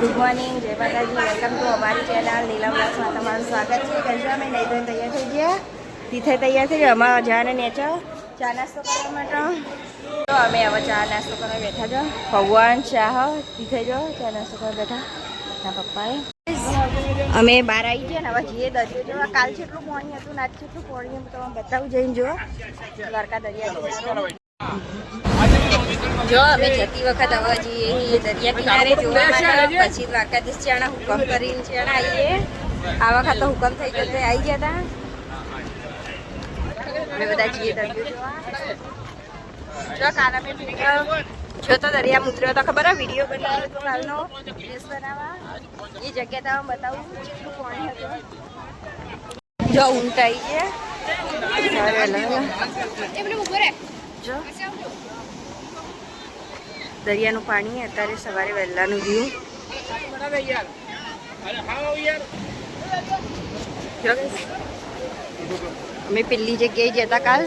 Good morning, જય માતાજી, welcome to અમારી ચેનલ નીલમ બ્લોગ્સમાં તમારું સ્વાગત છે. કહીશું અમે નહીં ધોઈને તૈયાર થઈ ગયા, તીથે તૈયાર થઈ ગયા. અમારા જવાને નેચો ચા નાસ્તો કરવા માટે. તો અમે હવે ચા નાસ્તો કરવા બેઠા છો. ભગવાન ચાહ તીથે જો ચા નાસ્તો કરવા બેઠા ના પપ્પાએ. અમે બહાર આવી ગયા ને હવે જઈએ દરિયો જોવા. કાલ જેટલું પાણી હતું ને આજ જેટલું પાણી હું તમને બતાવું જઈને જો દ્વારકા દરિયા જો અમે જતી વખત હવે જઈએ દરિયા કિનારે જોવા માટે. પછી દ્વારકાધીશ ચાણા હુકમ કરીને ચાણા આવીએ. આ વખત તો હુકમ થઈ જતો આવી ગયા હતા. અમે બધા જઈએ દરિયો જોવા. જો કાલ અમે જો તો દરિયા ઉતર્યો તો ખબર વિડીયો બનાવ્યો હતો કાલનો ડ્રેસ બનાવવા. એ જગ્યા તમે બતાવું કેટલું પાણી હતું. જો ઊંટ આવી ગયા જો દરિયાનું પાણી અત્યારે સવારે વહેલાનું વ્યૂ. અમે પેલી જગ્યાએ જતા કાલ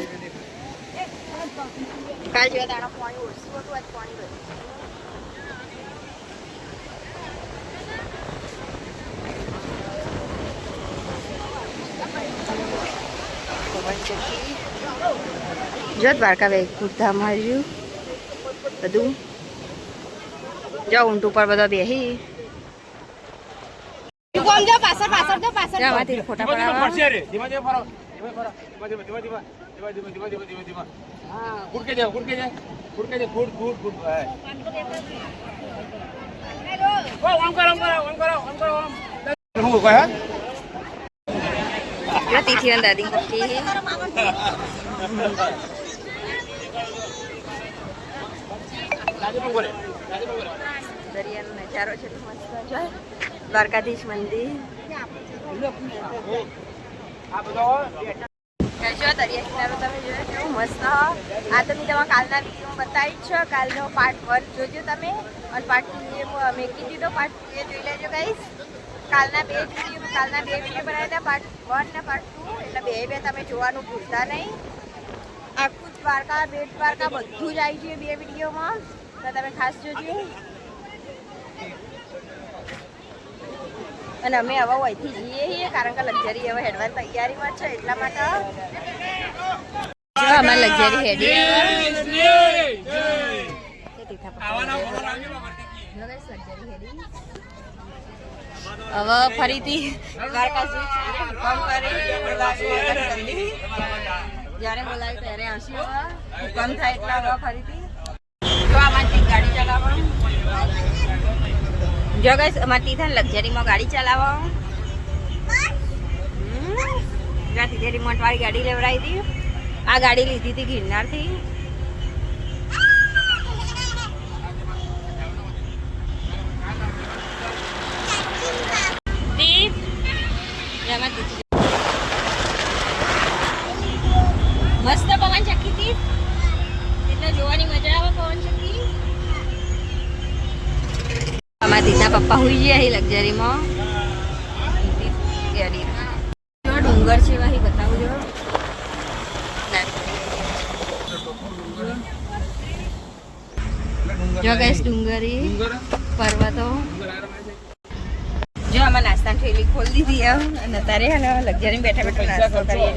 જેવા દાણા પાણી ઓછું હતું, આજ પાણી બધું. જો દ્વારકા વૈકુંઠ ધામ આવ્યું બધું. જો ઊંટ ઉપર બધા બેહી ફોટા પડાવવા. તિથિ દાદી દરિયાનો નજારો છે મસ્ત. જોય દ્વારકાધીશ મંદિર. દરિયા કિનારો તમે જોયો કેવું મસ્ત. આ તો મેં તમારા કાલના વિડીયોમાં બતાવી જ છો. કાલનો પાર્ટ 1 જોજો તમે અને પાર્ટ 2 મેં કીધી તો પાર્ટ 2 જોઈ લેજો ગાઈસ. કાલના બે વિડીયો બનાવ્યા હતા, પાર્ટ 1 ને પાર્ટ 2. એટલે બે તમે જોવાનું ભૂલતા નહીં. આખું દ્વારકા બેટ દ્વારકા બધું જ આવી છે બે વિડીયોમાં, તો તમે ખાસ જોજો. અને અમે હવે અહીંથી જઈએ છીએ કારણ કે લક્ઝરી હવે હેડવાની તૈયારીમાં છે એટલા માટે. અમારે લક્ઝરી હેડી હવે ફરીથી જ્યારે બોલાવી ત્યારે આવશું. હુકમ થાય એટલે હવે ફરીથી જો આમાંથી ગાડી ચલાવવાનું. જો ગાઈસ અમારે તીથા લક્ઝરીમાં ગાડી ચલાવો. ત્યાંથી રિમોટ વાળી ગાડી લેવડાવી હતી. આ ગાડી લીધી હતી ગિરનારથી. મસ્ત પવન ચક્કી હતી એટલે જોવાની મજા આવે પવન ચક્કી. અમારા દીદા પપ્પા હોઈ ગયા અહીં લક્ઝરીમાં. ડુંગર છે અહીં બતાવું જો. જો ગાઈસ ડુંગરી પર્વતો. જો આમાં નાસ્તાની થેલી ખોલી દીધી અને અત્યારે અને લક્ઝરી બેઠા બેઠા નાસ્તો કરીએ.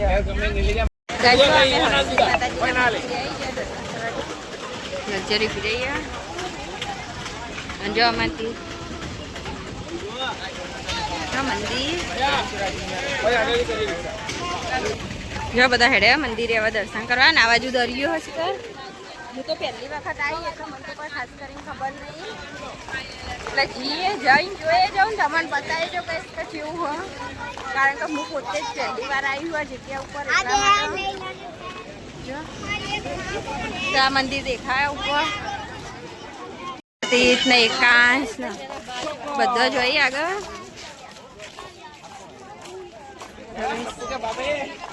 લક્ઝરી ફિરાઈ અને જો આમાંથી મંદિર જો બધા હેડે મંદિરે હવે દર્શન કરવા. ને આ બાજુ દરિયો હશે તો હું તો પહેલી વખત આવી એટલે મને તો કોઈ ખાસ કરીને ખબર નહીં. એટલે જઈને જોઈએ જાઉં ને તમને બતાવી જો કઈશ કે કેવું હોય કારણ કે હું પોતે જ પહેલી વાર આવી હોય જગ્યા ઉપર. જો આ મંદિર દેખાય ઉપર તીર્થ ને એકાંશ ને બધો જોઈએ આગળ.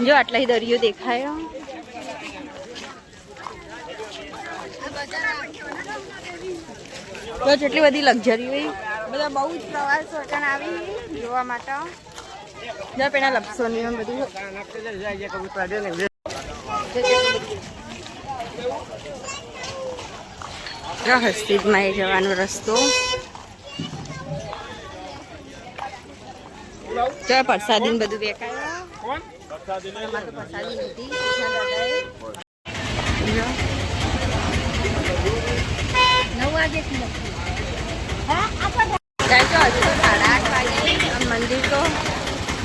જો આટલા દરિયો દેખાય. તો જેટલી બધી લક્ઝરી હોય બધા બહુ જ પ્રવાસો આવી જોવા માટે. જો પેલા લપસોની બધું હસ્તિદમાં જવાનો રસ્તો. જો પ્રસાદી ને બધું વેકાય અમારે તો પ્રસાદી લીધી દાદાએ 9 વાગે હજુ તો 8:30 વાગે મંદિર તો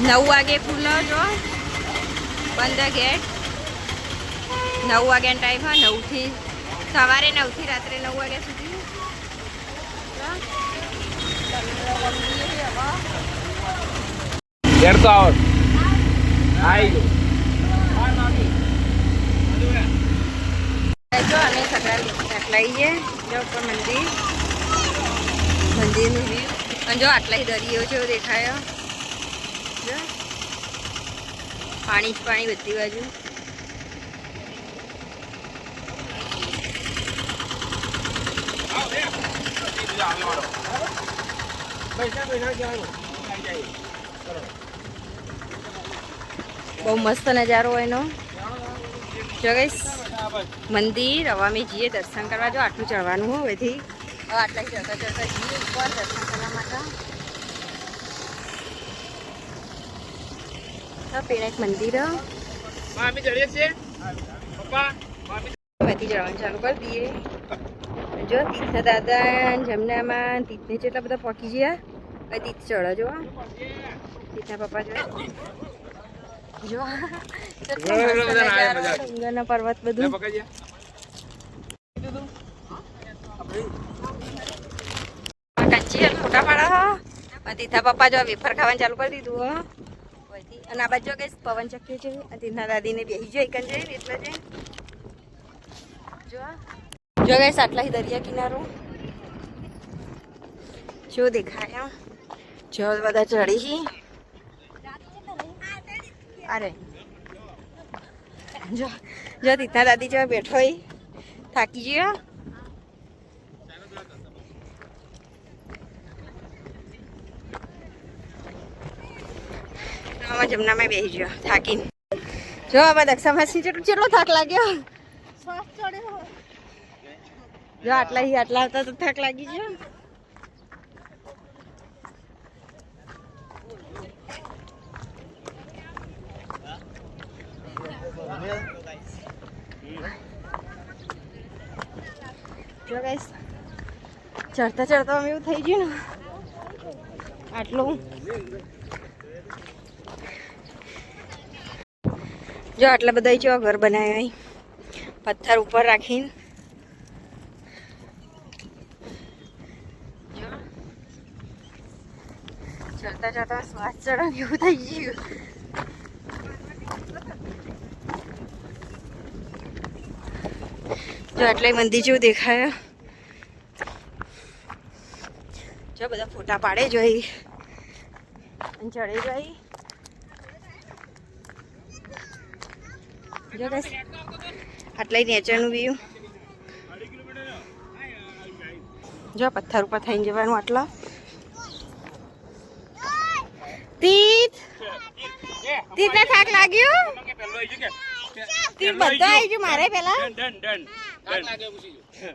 9 વાગે ખુલ્લો જો બંધ ગેટ 9 વાગ્યાનો ટાઈમ હોય 9 થી સવારે 9 થી રાત્રે 9 વાગ્યા સુધી અમે આટલાઈએ જો ઉપર મંદિરનું વ્યૂ અને જો આટલાઈ દરિયો છે દેખાયો જો પાણી જ પાણી બધી બાજુ બહુ મસ્ત નજારો એનો જો ગાઈસ મંદિર હવે અમે જઈએ દર્શન કરવા જો આટલું ચડવાનું હોય એથી હવે આટલા ચડતા ચડતા જઈએ ઉપર દર્શન કરવા માટે પેલા એક મંદિર બધી જવાનું ચાલુ કરી દઈએ જો તીર્થ દાદા જમનામાં તીર્થને જેટલા બધા પહોંચી ગયા તીર્થ ચડો જો તીર્થના પપ્પા જો ડુંગરના પર્વત બધું કંચી ફોટા પાડો તીર્થા પપ્પા જો વેફર ખાવાનું ચાલુ કરી દીધું હો અને આ બાજુ કઈ પવન ચક્કી છે તીર્થના દાદીને બેસી જાય એકન જઈને એટલે જો ગઈ આટલા દરિયા કિનારો જો દેખાય જો બધા ચડી અરે જો જો તીર્થના દાદી જો બેઠો થાકી ગયો જમનામાં બેસી ગયો થાકીને જો આમાં દક્ષામાં કેટલો થાક લાગ્યો જો આટલા હતા તો થાક લાગી ગયો જો ગાઈસ ચડતા ચડતા અમે એવું થઈ ગયું ને આટલું જો આટલા બધા જો ઘર બનાવ્યા પથ્થર ઉપર રાખીને ચડતા ચડતા શ્વાસ ચડાવ એવું થઈ ગયું જો આટલા મંદિર જેવું દેખાય જો બધા ફોટા પાડે જોઈ ચડે જોઈ જો બસ આટલા નેચરનું વ્યૂ જો પથ્થર ઉપર થઈને જવાનું આટલા તીર્થને થાક લાગ્યો તીર્થ બધા આવી ગયું મારે પેલા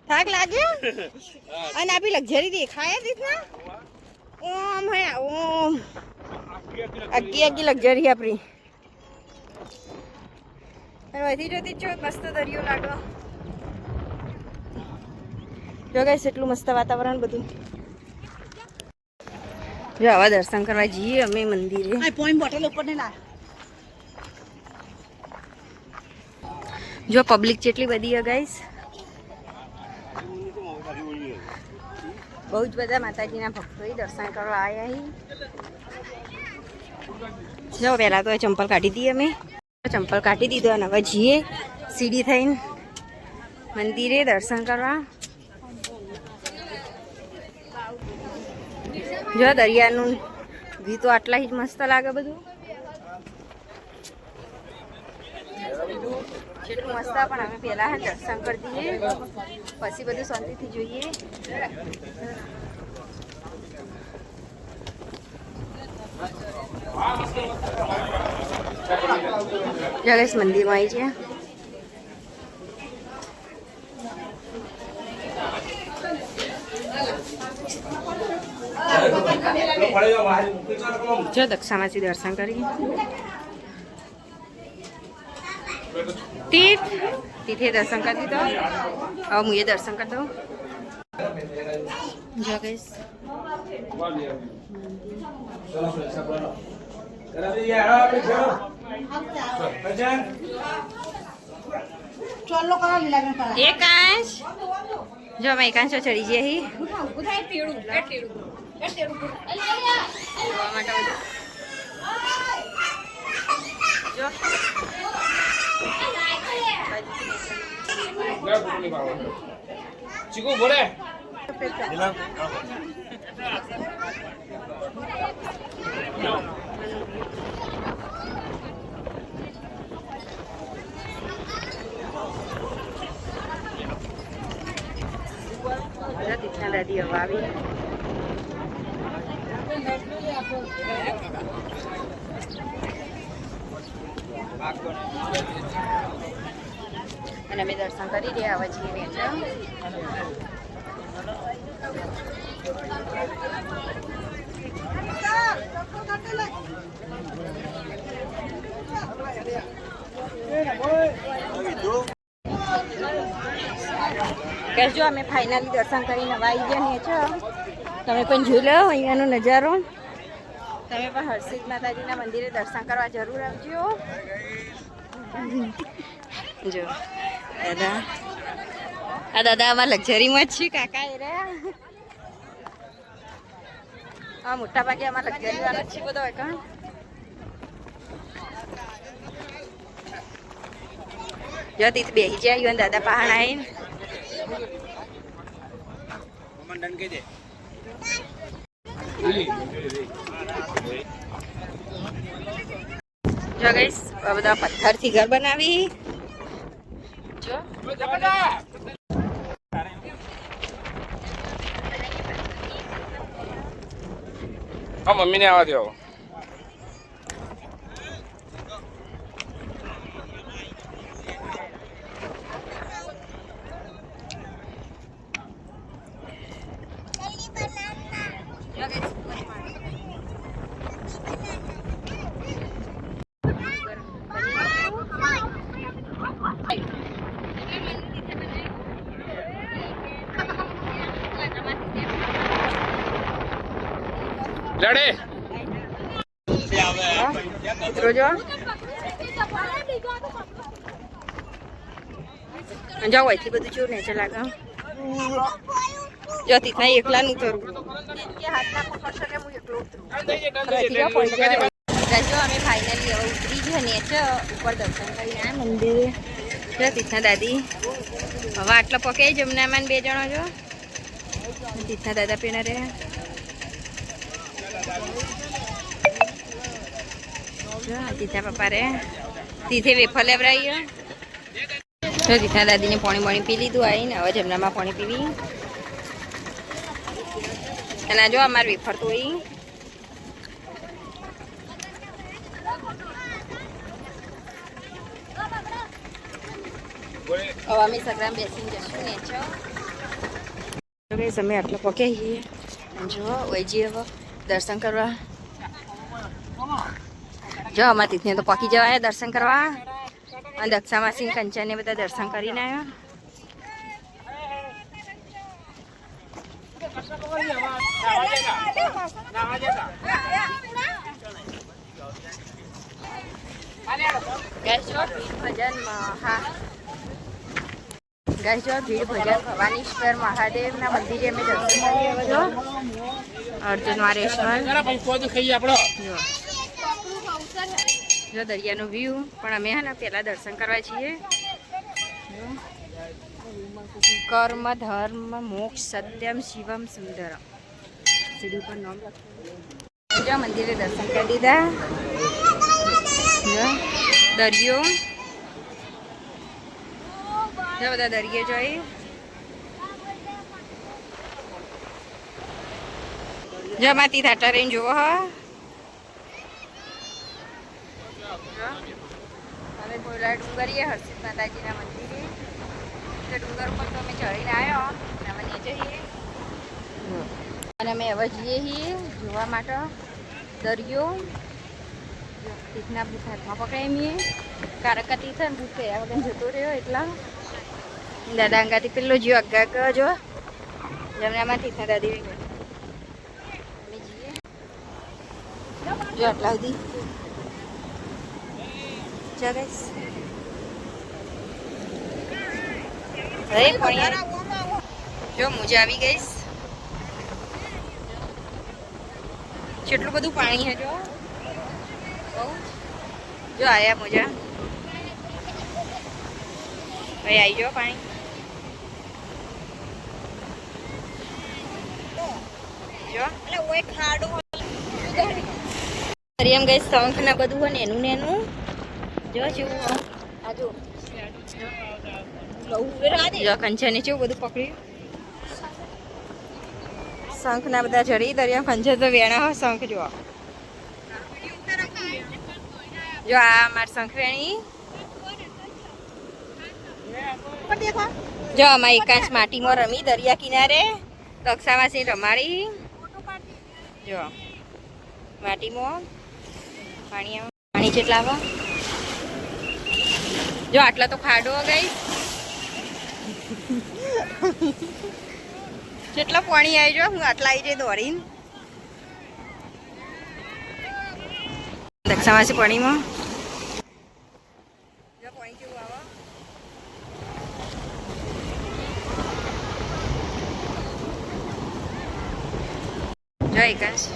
થાક લાગ્યો અને આપી લક્ઝરી દેખાય તીર્થના ઓમ હે ઓમ અગી લક્ઝરી આપણી વધી જોતી છો મસ્ત દરિયો લાગો જો ગાઈસ એટલું મસ્ત વાતાવરણ બધું જો આવા દર્શન કરવા જઈએ અમે મંદિરે બોટલ ઉપર ને ના જો પબ્લિક જેટલી બધી ગાઈસ બહુ જ બધા માતાજીના ભક્તો દર્શન કરવા આવ્યા જો પહેલા તો ચંપલ કાઢી દઈએ અમે ચંપલ કાઢી દીધો અને હવે જઈએ સીડી થઈને મંદિરે દર્શન કરવા જો દરિયાનું વ્યૂ તો આટલા જ મસ્ત લાગે બધું જેટલું મસ્ત પણ અમે પહેલા દર્શન કરી દઈએ પછી બધું શાંતિથી જોઈએ જગેશ મંદિરમાં આવી છે જો દક્ષામાંથી દર્શન કરી તીર્થે દર્શન કરી દીધો. હવે હું એ દર્શન કરી દઉં. જો ગઈશ એકાંશ જો અમે એકાંશો ચડી જઈએ અહીં જો ચીકુ બોલે તીર્થના દાદી હવે આવી અને અમે દર્શન કરી રહ્યા હવે છીએ વેચા. જો અમે ફાઇનલી દર્શન કરીને હવે આવી ગયા ને છો. તમે પણ જોઈ લો અહીંયાનો નજારો. તમે પણ હર્ષિત માતાજીના મંદિરે દર્શન કરવા જરૂર આવજો. જો દાદા આ દાદા આમાં લક્ઝરીમાં જ છે. કાકા એ રહ્યા હા મોટા ભાગે આમાં લક્ઝરી વાળો જ છે બધો. કાં જો તીત બેસી જાય અને દાદા પહાણ આવીને જો ગઈશ આ બધા પથ્થરથી ઘર બનાવી. જો હા મમ્મીને આવવા દો. લડે મિત્રો જો જાઓ અહીંથી બધું જો ને લાગે. જો તીથના એકલા નહીં ઉતરવું. જો અમે ફાઇનલી હવે ઉતરી ગયા નેચે ઉપર દર્શન કરીને આ મંદિરે. જો તીથના દાદી હવે આટલો પકે જમનામાં 2 જણા જો તીથના દાદા પેના રે. તીથા પપ્પા રે તીથે વેફર લેવરાઈ. જો તીથા દાદીને પાણી પી લીધું આવીને હવે જમનામાં પાણી પીવી. અને જો અમારે વેફર તોડી હવે અમે સગરામ બેસીને જશું ને છો. અમે આટલો પકે જો વૈજી હવે દર્શન કરવા. જો અમારા તીથને તો પકી જવાય દર્શન કરવા. અને દક્ષા માસી કંચનને બધા દર્શન કરીને આવ્યા. ભીડ ભજન ભવાનીશ્વર મહાદેવના મંદિરે અમે દર્શન કરીએ. અર્જુન વારેશ્વર જો દરિયાનો વ્યૂ. પણ અમે હે ને પહેલા દર્શન કરવા છીએ. કર્મ ધર્મ મોક્ષ સત્યમ શિવમ સુંદરમ સીડી પર નામ લખ્યું. જો મંદિરે દર્શન કરી દીધા. દરિયો જો બધા દરિયે જોઈ. જો માતી થાટા રહીને જુઓ. હા હવે કોઈલા ડુંગરીએ હર્ષિત માતાજીના મંદિરે. ડુંગર ઉપર તો અમે ચડીને આવ્યો અમે નીચે જઈએ. અને અમે હવે જઈએ છીએ જોવા માટે દરિયો. તીથના બુથ હાથમાં પકડાય મીએ કારકા તીથ ને બુથ કર્યા વગર જતો રહ્યો એટલા દાદા અંગાથી પેલો જીવ અગ્ગા જો જમણામાં તીથના દાદી અમે જઈએ જો આટલા સુધી ચા ગઈશ અરે પણ જો મજા આવી ગઈશ કેટલું બધું પાણી છે જો જો આયા મજા ભાઈ આવી જાઓ પાણી જો દરિયામાં ગઈ શંખ ને બધું હોય ને એનું ને એનું જો જેવું આ જો કંચને કેવું બધું પકડ્યું શંખ ના બધા જડી દરિયા કંચે તો વેણા હોય શંખ જો જો આ માર શંખ વેણી જો અમારી એકાંશ માટીમાં રમી દરિયા કિનારે કક્ષામાં રમાડી જો માટીમાં પાણી જેટલા આવે જો આટલા તો ખાડો ગઈ જેટલા પાણી આવી જો હું આટલા આવી જાય દોડીને દક્ષાવાસી પાણીમાં જો પાણી કેવું આવે જો એકાંશ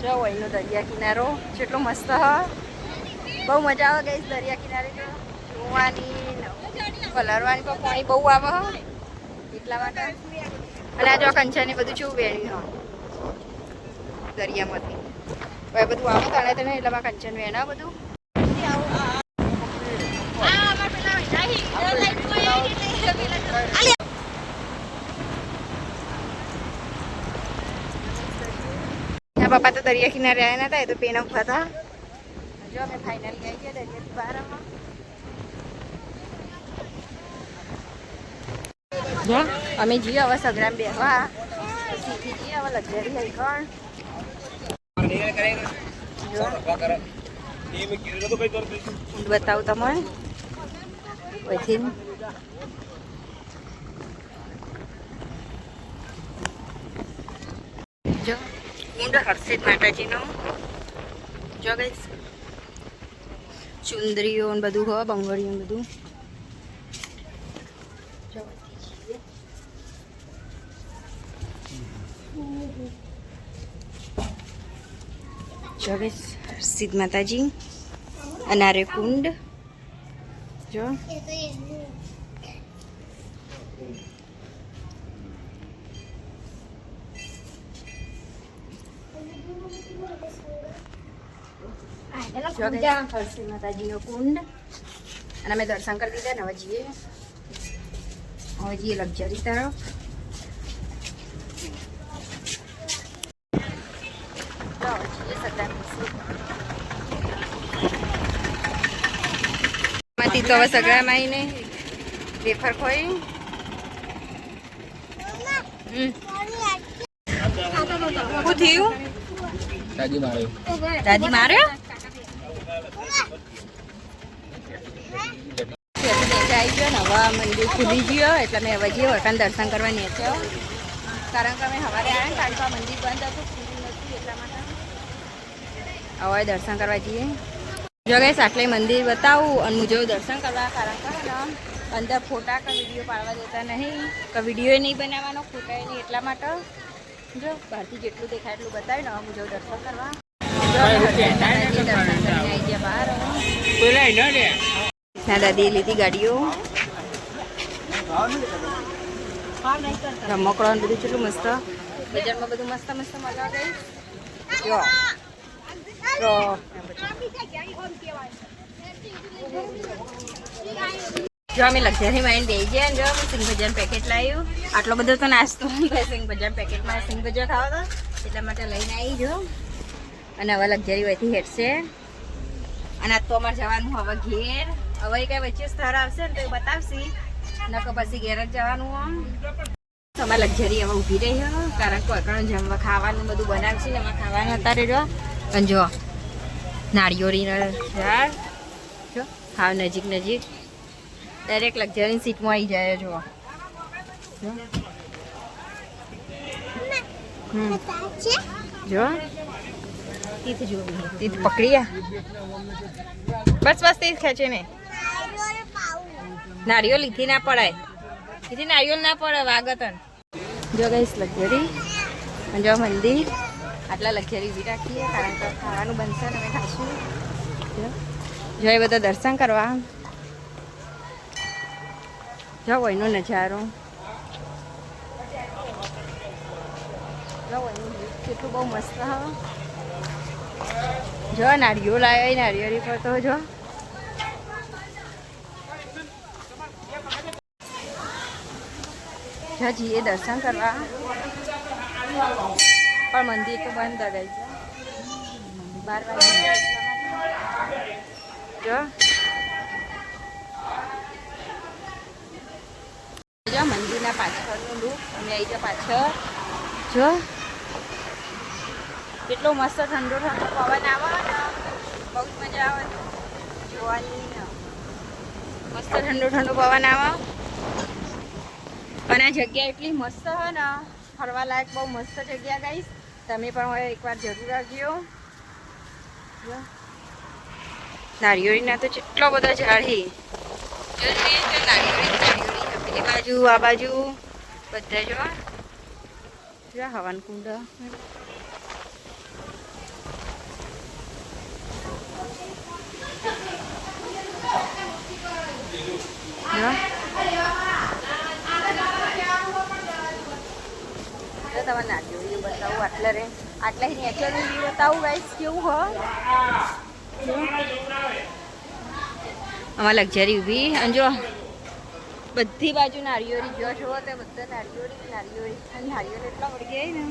જો અહીંનો દરિયા કિનારો કેટલો મસ્ત હ બહુ મજા આવે ગઈ દરિયા કિનારે તો જોવાની પલરવાની પણ પાણી બહુ આવે એટલા માટે અને આ જો કંચા ને બધું ચેવું વેણ્યું દરિયામાંથી હવે બધું આવે તાણે તને એટલામાં કંચન વેણા બધું પપ્પા તો દરિયા કિનારે આવ્યા નતા એ તો પેન ઉભા હતા જો અમે ફાઇનલી આવી ગયા દરિયાથી બહારમાં જો અમે જઈએ હવે સગરામ બેહવા શીખી જઈએ હવે લક્ઝરી લઈ કોણ બતાવું તમને પછી જો કુંડ હર્ષિત માતાજીનો જો ગઈશ ચુંદરીઓ ને બધું હોય બંગડીઓ ને બધું જો ગઈશ હર્ષિત માતાજી અનારે કુંડ જો હર્ષિત માતાજીનો કુંડ અને અમે દર્શન કરી દીધા ને હવે જઈએ લક્ઝરી તરફ માંથી તો હવે સગડામાં આવીને વેફર ખોઈ શું થયું દાદી માર્યો આવી ગયો ને હવે મંદિર ખુલી ગયો એટલે મેં હવે જઈએ વરકાન દર્શન કરવા નીચે કારણ કે અમે સવારે આવ્યા ને કારણ કે આ મંદિર બંધ હતું ખુલ્લું નથી એટલા માટે હવે દર્શન કરવા જઈએ જો ગઈશ આટલે મંદિર બતાવું અને હું જેવું દર્શન કરવા કારણ કે ને અંદર ફોટા કે વિડીયો પાડવા દેતા નહીં કે વિડીયો નહીં બનાવવાનો ફોટા નહીં એટલા માટે જો બહારથી જેટલું દેખાય એટલું બતાવી ને હું જેવું દર્શન કરવા દાદીએ લીધી ગાડીઓ રમકડો બધું કેટલું મસ્ત બજારમાં બધું મસ્ત મસ્ત મજા ગઈ જો અમે લક્ઝરી માઇન્ડ દઈ ગયા જો સિંગ ભજીયાનું પેકેટ લાવ્યું આટલો બધો તો નાસ્તો સિંગ ભજીયાનું પેકેટમાં સિંગ ભજીયા ખાવા હતા એટલા માટે લઈને આવી જો અને હવે લક્ઝરી વહીથી હેઠશે અને આજ તો અમારે જવાનું હવે ઘેર હવે કઈ વચ્ચે સ્થળ આવશે ને તો એ બતાવશી નકર પછી ઘેર જ જવાનું આમ તમારે લક્ઝરી હવે ઊભી રહી હો કારણ કે અકણ જમવા ખાવાનું બધું બનાવશે ને એમાં ખાવાનું અત્યારે જો અને જો નાળિયેરીના ઝાડ જો હાવ નજીક નજીક દરેક લક્ઝરી સીટમાં આવી જાય જો જો તીથ જો તીથ પકડી બસ બસ તીથ ખેંચે ને નારિયેળ લીધી ના પડાય લીધી નારિયેળ ના પડે વાગતન જો ગઈશ લક્ઝરી અને જો મંદિર આટલા લક્ઝરી ઊભી રાખીએ કારણ કે ખાવાનું બનશે ને અમે ખાશું જો એ બધા દર્શન કરવા જો એનો નજારો જો એનું કેટલું બહુ મસ્ત હા જો નારિયેળ આવ્યો નારિયેળી પર તો જો જઈએ દર્શન કરવા પણ મંદિર તો બંધ ગઈ છે 12 વાગે જો મંદિરના પાછળનું લુક અમે આવી જાઓ પાછળ જો કેટલો મસ્ત ઠંડો ઠંડો પવન આવે ને બહુ જ મજા આવે જોવાની મસ્ત ઠંડો ઠંડો પવન આવે અને આ જગ્યા એટલી મસ્ત હોય ને ફરવા લાયક બહુ મસ્ત જગ્યા ગઈશ તમે પણ એકવાર જરૂર આવજો નારિયેળીના તો કેટલો બધો ઝાડ છે નારિયેળી બાજુ આ બાજુ બધા જો હવન કુંડ તમારે નારિયેળી બતાવું આટલા રે આટલા નેચરલ બતાવું ગાઈસ કેવું હો આમાં લક્ઝરી ઊભી અને જો બધી બાજુ નારિયેળી જો જુઓ તો બધા નારિયેળી અને નારિયેળ એટલા વળી ગયા ને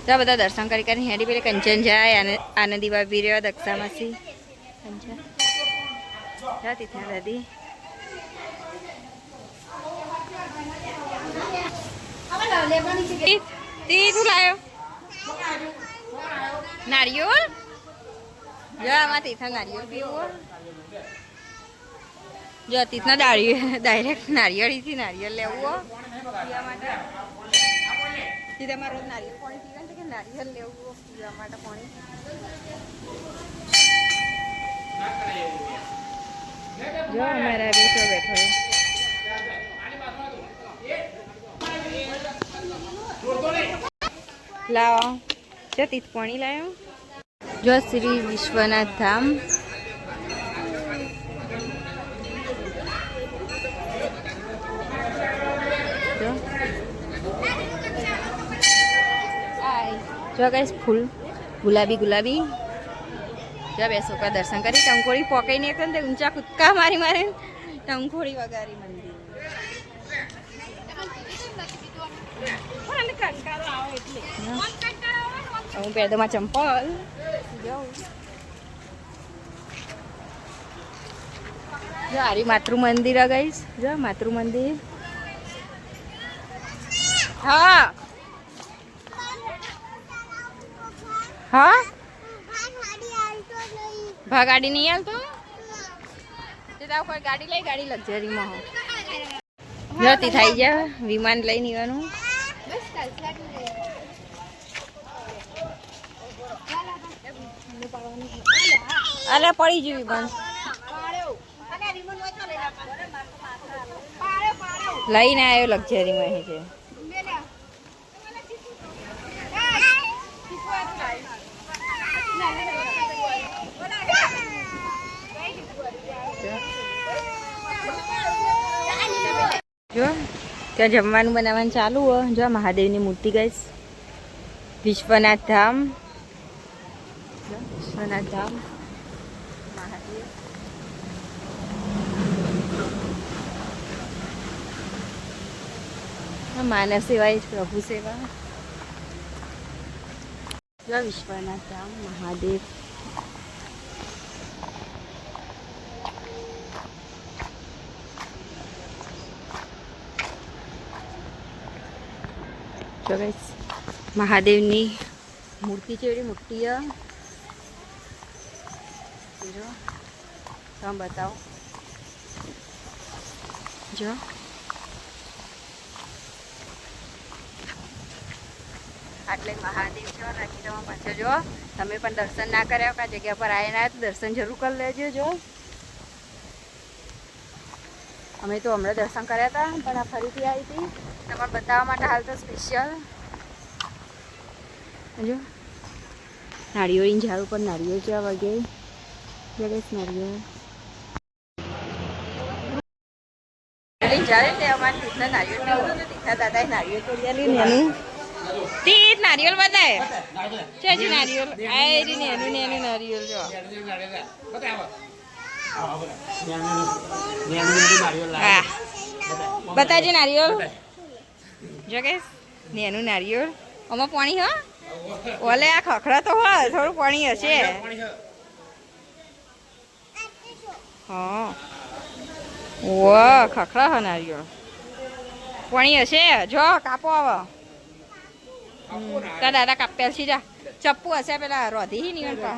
ત્યાં બધા દર્શન કરી કરીને હેડી પેલે કંચન જાય આનંદી બાબી રહ્યો દક્ષામાસી કંચન જા તીથા દાદી તું લાયો નારિયેળ જો આમાં તીથા નારિયેળ પીવું જો તીથના ડાયરેક્ટ નારિયેળીથી નારિયેળ લેવું પીવા માટે તીથામાં રોજ નારિયેળ પાણી પીવે ને કે નારિયેળ લેવું પીવા માટે પાણી જો અમારા બેઠો લાવો જો તીથ પાણી લાવ્યો જો શ્રી વિશ્વનાથ ધામ જો ગાઈસ ફૂલ ગુલાબી જો બે છોકરા દર્શન કરી ટંકોળી પોકાઈને એક ને ઊંચા કૂદકા મારી ટંકોળી વગારી મંદિર હું પેડમાં ચંપલ જો આરી માતૃ મંદિર ગાઈસ જો માતૃ મંદિર હા હા ગાડી નહીં હાલતો કોઈ ગાડી લઈ ગાડી લક્ઝરીમાં જતી થઈ જાય વિમાન લઈને આવવાનું અલે પડી જેવી બંધ લઈને આવ્યો લક્ઝરીમાં અહીં છે જો ત્યાં જમવાનું બનાવવાનું ચાલુ હોય જો મહાદેવની મૂર્તિ ગઈશ વિશ્વનાથ ધામ મહાદેવ માનવ સેવા એ પ્રભુ સેવા જો વિશ્વનાથ ધામ મહાદેવ જો ગાઈસ મહાદેવની મૂર્તિ છે એવી મોટી જો તમે બતાવો જો આટલે મહાદેવ છો નાખી તમે પાછળ જો તમે પણ દર્શન ના કર્યા આ જગ્યા પર આવીને તો દર્શન જરૂર કરી લેજો જો અમે તો હમણાં દર્શન કર્યા હતા પણ આ ફરીથી આવી હતી તમારે બતાવવા માટે હાલ તો સ્પેશિયલ જો નાળિયેરની ઝાડ ઉપર નાળિયેર છે વગેરે જગેશ નાળિયેર ઝાડ એટલે અમારે તીર્થના નાળિયેર તીર્થા દાદાએ નાળિયેર તોડી આલી એનું તીર્થ નારિયેલ બતાય છે નારિયેલ આયરી નેનું નારિયેલ જો હા બતાજે નારિયેલ જો કે નેનું નારિયેલ આમાં પાણી હા ઓલે આ ખખડા તો હોય થોડું પાણી હશે હા ઓ ખખડા હા નારિયેળ પાણી હશે જો કાપો આવો તાર દાદા કાપ્યા છે જા ચપ્પુ હશે પેલા રોધી નીકળ પા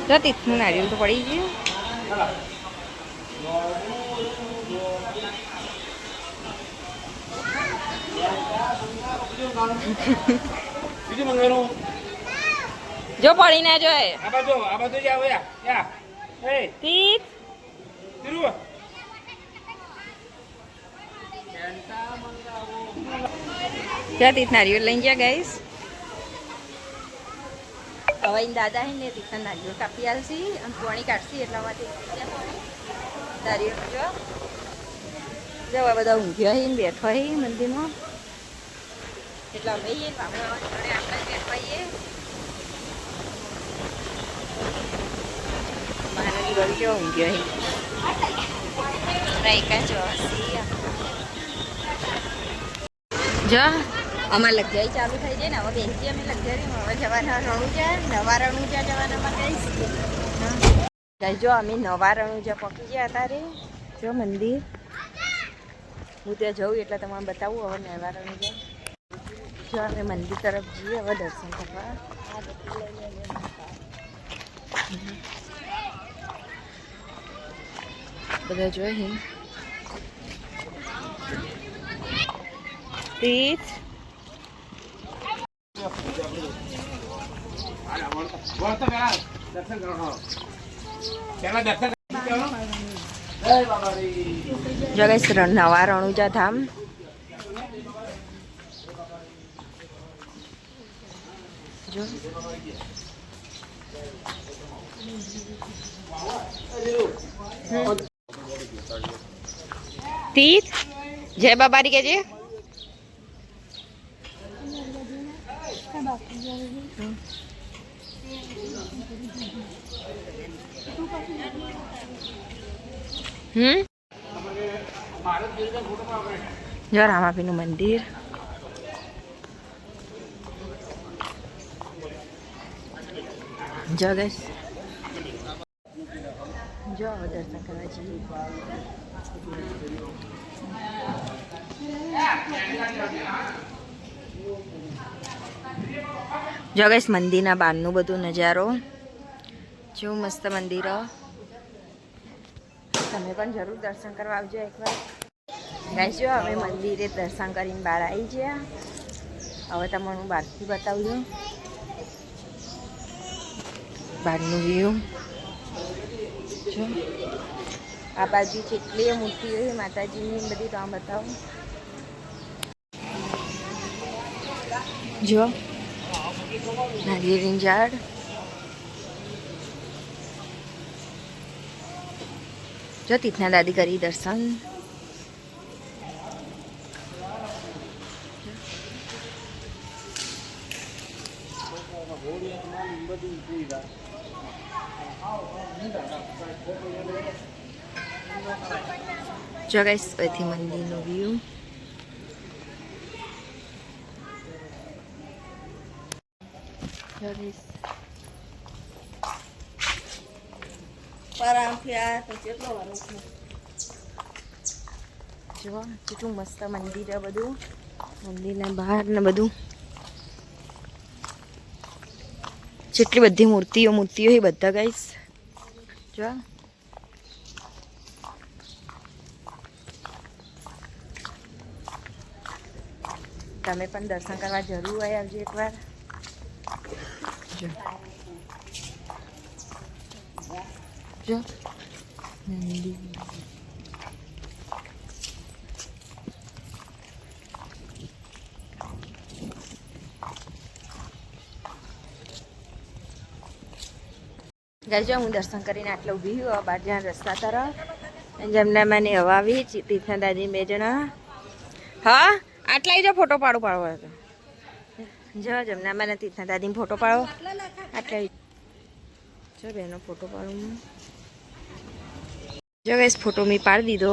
જો તીથનું નારિયેળ તો પડી ગયું જો પડી ના જોય તીથ ત્યાં તીથ નારિયેળ લઈ ગયા ગાઈસ હવે દાદા હે ને તીથના નારિયેળ કાપી આલશી અને પાણી કાઢશી એટલા માટે નારિયેળ જો જો બધા ઊંઘ્યા હે ને બેઠા હે મંદિરમાં એટલા અમે જોડે આટલા બેઠા હે મહારાજ ગળી કેવા ઊંઘ્યા હે રાયકા ચોસી જો અમારે લગ્યાઈ ચાલુ થઈ જાય ને હવે બેસી અમે લગ્યારી હવે જવાના રણુજા નવા રણુજા જવાનામાં ગઈશ જો અમે નવા રણુજા પહોંચી ગયા અત્યારે જો મંદિર હું ત્યાં જઉં એટલે તમારે બતાવું હવે નવા રણુજા જો અમે મંદિર તરફ જઈએ હવે દર્શન કરવા બધા જોઈ તીર્થ જગેશ નવા રણુજા ધામ જો તીર્થ જય બાબારી કે જે જો રામાપીનું મંદિર જો ગઈશ જો દર્શન કરવા જઈએ જો ગઈશ મંદિરના બહારનું બધું નજારો જો મસ્ત મંદિર તમે પણ જરૂર દર્શન કરવા આવજો એકવાર ગાઈસ જો અમે મંદિરે દર્શન કરીને બહાર આવી ગયા હવે તમને હું બહારથી બતાવું બહારનું વ્યૂ જો આ બાજુ કેટલી મૂર્તિ હોય માતાજીની બધી તો બતાવું જો નારિયેળની ઝાડ જો તીથના દાદી કરી દર્શન જો ગાઈસ અહીંથી મંદિરનો વ્યૂ જો કેટલું મસ્ત મંદિર છે બધું, મંદિરના બહાર ને બધું જેટલી બધી મૂર્તિઓ એ બધા ગાઈસ જો. તમે પણ દર્શન કરવા જરૂર આવી આવજો એકવાર. જો જો મંદિર. ગાઈસ જો હું દર્શન કરીને આટલે ઊભી છું બહાર જ્યાં રસ્તા તરફ. જેમને મને હવા આવી તીર્થના દાદી 2 જણા. હા આટલા જો ફોટો પાડવો હતો. જો જમના મને તીર્થના દાદીને ફોટો પાડો. આટલા જો બેનો ફોટો પાડું. જો ગાઈસ ફોટો મેં પાડી દીધો.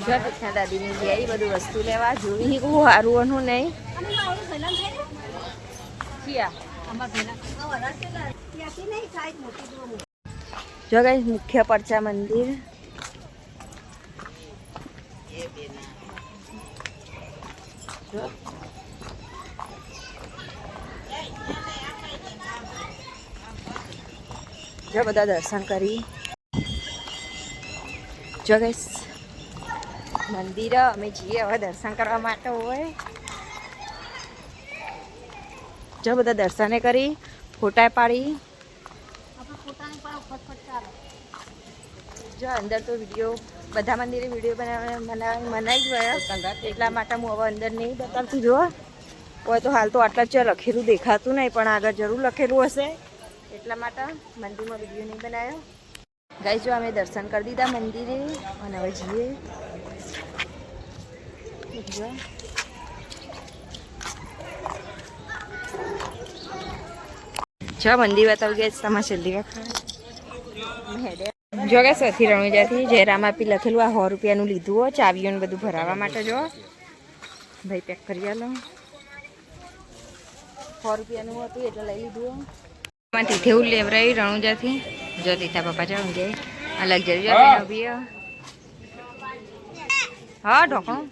જો તીર્થના દાદીની જે બધું વસ્તુ લેવા જોઈ હું સારું અનું નહીં. જો ગાઈસ મુખ્ય પરચા મંદિર. જો બધા દર્શન કરી. જો ગાઈસ મંદિર અમે જઈએ હવે દર્શન કરવા માટે હોય. જો બધા દર્શને કરી ફોટા પાડી. જો અંદર તો વિડીયો બધા મંદિરે વિડીયો બનાવી જ ગયા એટલા માટે હું હવે અંદર નહીં બતાવતી. જો હોય તો હાલ તો આટલા જ લખેલું દેખાતું નહીં પણ આગળ જરૂર લખેલું હશે એટલા માટે મંદિરમાં વિડીયો નહીં બનાવ્યો. ગાઈસ જો અમે દર્શન કરી દીધા મંદિરે અને હવે જઈએ. જો મંદિર બતાવી ગયા તમારે છેલ્લી વખત. જો કે સથી રણુજાથી જયરામ આપી લખેલું આ 100 રૂપિયાનું લીધું હો ચાવીઓ ને બધું ભરાવા માટે. જો ભાઈ પેક કરી આલો 100 રૂપિયાનું હતું એટલે લઈ લીધું. તીથે એવું લેવરાયું રણુજાથી. જો તીથા પપ્પા જાઉં જાય આ લક્ઝરી બી હા ઢોકણું.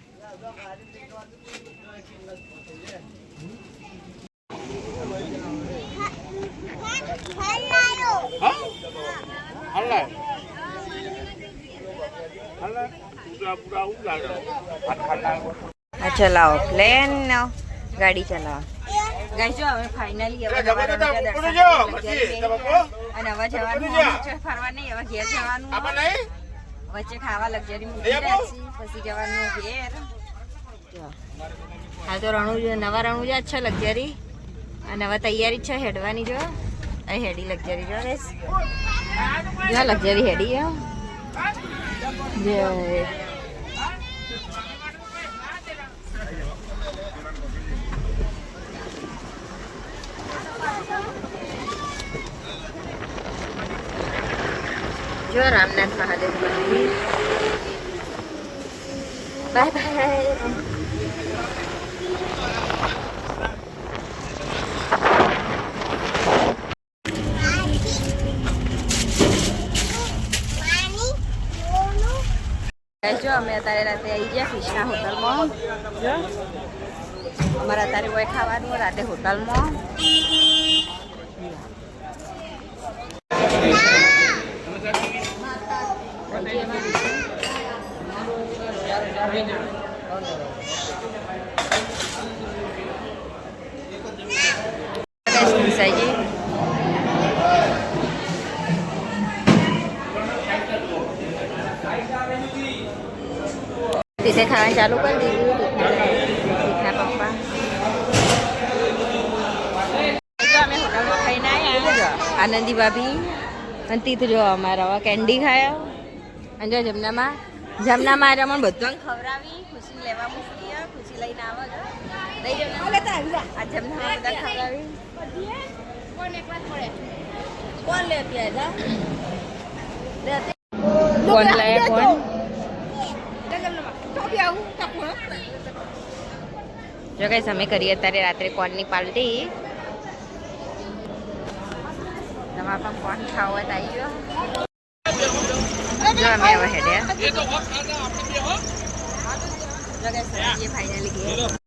ચલાવો પ્લેન ગાડી ચલાવો. ગાઈસ જો હવે ફાઇનલી હવે અને હવે જવાનું ફરવા નહીં હવે ઘેર જવાનું. વચ્ચે ખાવા લક્ઝરી મૂકી પછી જવાનું ઘેર. હા તો નવા રણુજા જ છે લક્ઝરી અને હવે તૈયારી જ છે હેડવાની. જો અહીં હેડી લક્ઝરી જો રેસ જો લક્ઝરી હેડી જો જો રામનાથ મહાદેવ મંદિર. Bye bye. જો અમે અત્યારે રાતે આવી ગયા કૃષ્ણા હોટલમાં. જો અમારે અત્યારે કોઈ ખાવાનું રાતે હોટલમાં. તીથે ખાવાનું ચાલુ કરી દીધું તીથના પપ્પા. અમે હોટલમાં ખાઈને આવ્યા આનંદી ભાભી અને તીથ જો અમારા હવે કેન્ડી ખાયા. અને જો જમનામાં રમણ બધું ખવડાવી ખુશી લેવા મૂકી ખુશી લઈને આવે લઈ જમના આ જમનામાં બધા ખવડાવી. કોણ લાયા કોણ જો કઈ અમે કરીએ અત્યારે રાત્રે કોર્નની પાર્ટી. તમારે પણ કોર્ન ખાવા આવી ગયો. જો અમે હવે હેડ્યા એ તો વખત આપણે બે હો ફાઇનલી ગયા